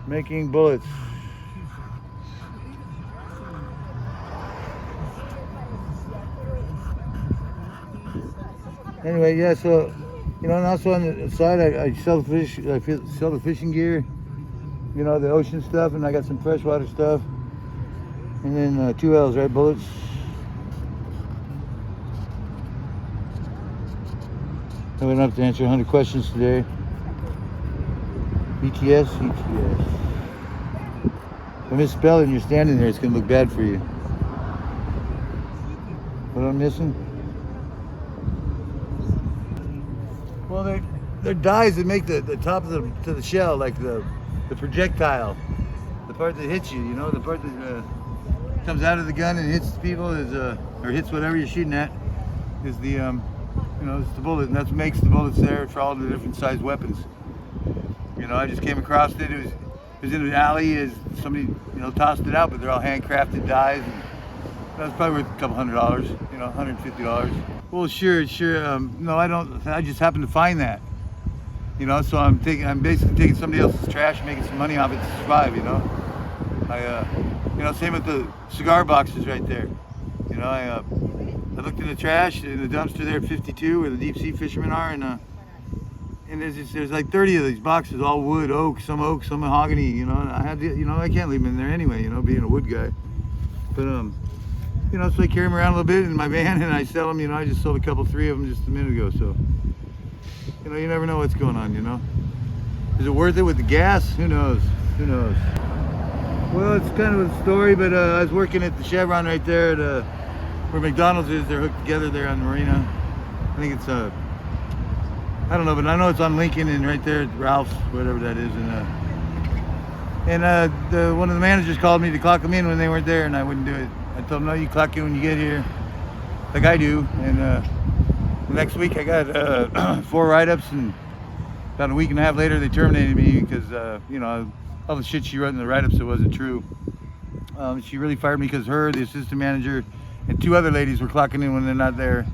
making bullets. Anyway, yeah, so, you know, and also on the side, I sell fish, sell the fishing gear, you know, the ocean stuff, and I got some freshwater stuff. And then 2 L's, right, bullets. I went up to answer 100 questions today. ETS. If I misspell it and you're standing there, it's gonna look bad for you. What I'm missing? Well, they're dyes that make the top of the shell, like the projectile, the part that hits you. You know, the part that comes out of the gun and hits people is or hits whatever you're shooting at is the you know, it's the bullet, and that's what makes the bullets there for all the different sized weapons. You know, I just came across it. It was in an alley. As somebody, you know, tossed it out, but they're all handcrafted dyes. And that's probably worth a couple $100. You know, $150. Well, sure. No, I don't. I just happened to find that. You know, so I'm basically taking somebody else's trash and making some money off it to survive. You know, you know, same with the cigar boxes right there. You know, I looked in the trash in the dumpster there at 52, where the deep sea fishermen are, and there's like 30 of these boxes, all wood, oak, some mahogany. You know, and I had to, you know, I can't leave them in there anyway. You know, being a wood guy, but you know, so I carry them around a little bit in my van and I sell them. You know, I just sold three of them just a minute ago. So, you know, you never know what's going on. You know, is it worth it with the gas? Who knows? Well, it's kind of a story, but I was working at the Chevron right there at where McDonald's is. They're hooked together there on the marina. I think it's I don't know, but I know it's on Lincoln and right there at Ralph's, whatever that is. And one of the managers called me to clock them in when they weren't there, and I wouldn't do it. I told them, no, you clock in when you get here, like I do. And the next week I got 4 write-ups, and about a week and a half later they terminated me because you know, all the shit she wrote in the write-ups that wasn't true. She really fired me because her, the assistant manager, and 2 other ladies were clocking in when they're not there.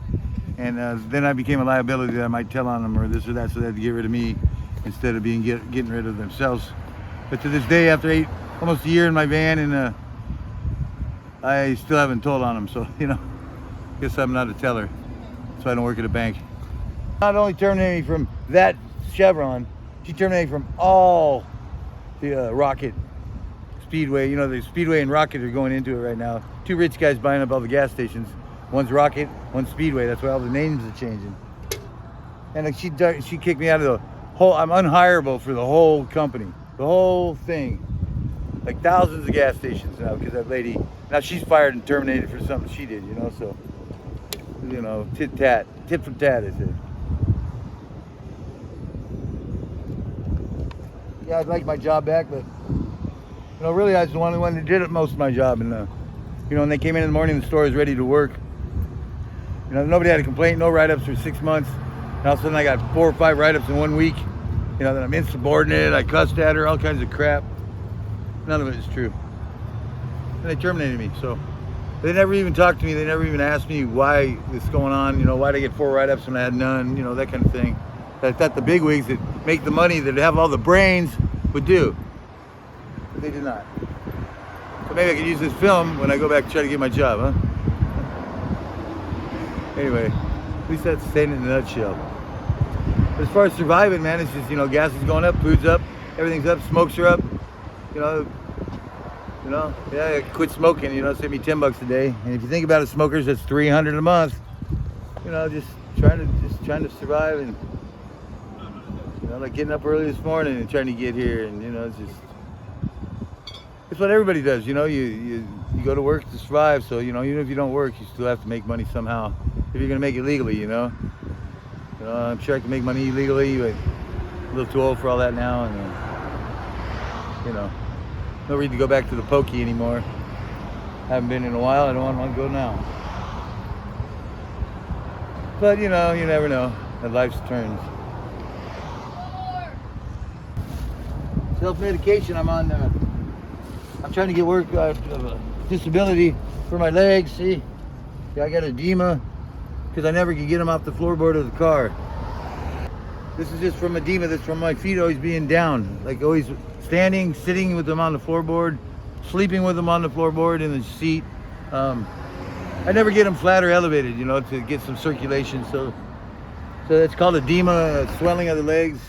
And then I became a liability that I might tell on them or this or that, so they had to get rid of me instead of getting rid of themselves. But to this day, after almost a year in my van, and I still haven't told on them. So, you know, guess I'm not a teller, so I don't work at a bank. Not only terminating me from that Chevron, she terminated from all the Rocket Speedway. You know, the Speedway and Rocket are going into it right now. 2 rich guys buying up all the gas stations. One's Rocket, one's Speedway. That's why all the names are changing. And she kicked me out of the whole. I'm unhireable for the whole company, the whole thing. Like thousands of gas stations now, because that lady, now she's fired and terminated for something she did. You know, so, you know, tit for tat, I said. Yeah, I'd like my job back, but you know, really, I was the only one that did it most of my job. And you know, when they came in the morning, the store was ready to work. You know, nobody had a complaint, no write-ups for 6 months. And all of a sudden I got 4 or 5 write-ups in 1 week. You know, that I'm insubordinate, I cussed at her, all kinds of crap. None of it is true. And they terminated me, so. They never even talked to me, they never even asked me why this is going on, you know, why did I get 4 write-ups when I had none, you know, that kind of thing. That I thought the big wigs that make the money, that have all the brains, would do. But they did not. So maybe I could use this film when I go back to try to get my job, huh? Anyway, at least that's saying it in a nutshell. But as far as surviving, man, it's just, you know, gas is going up, food's up, everything's up, smokes are up. You know, yeah, I quit smoking, you know, it saved me $10 a day. And if you think about it, smokers, that's $300 a month. You know, just trying to survive, and you know, like getting up early this morning and trying to get here, and you know, it's what everybody does, you know, you go to work to survive, so you know, even if you don't work, you still have to make money somehow. If you're gonna make it legally, you know. I'm sure I can make money illegally, but I'm a little too old for all that now, and you know, no reason to go back to the pokey anymore. Haven't been in a while, I don't want to go now. But you know, you never know, at life's turns. Self-medication, I'm on, I'm trying to get work, disability for my legs, see? Yeah, I got edema, because I never could get them off the floorboard of the car. This is just from edema that's from my feet always being down, like always standing, sitting with them on the floorboard, sleeping with them on the floorboard in the seat. I never get them flat or elevated, you know, to get some circulation. So it's called edema, swelling of the legs.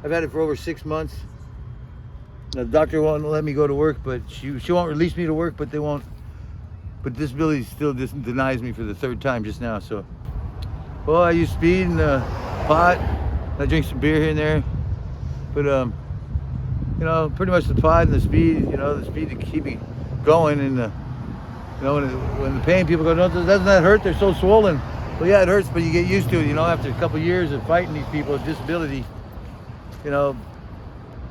I've had it for over 6 months. The doctor won't let me go to work, but she won't release me to work, but they won't. But disability still denies me for the 3rd time just now. So, well, I use speed and pot. I drink some beer here and there, but you know, pretty much the pot and the speed. You know, the speed to keep me going. And you know, when the pain, people go, "No, doesn't that hurt? They're so swollen." Well, yeah, it hurts, but you get used to it. You know, after a couple of years of fighting these people with disability, you know,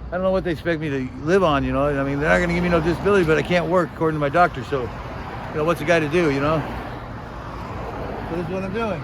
I don't know what they expect me to live on. You know, I mean, they're not going to give me no disability, but I can't work according to my doctor. So, you know, what's a guy to do? You know, so this is what I'm doing.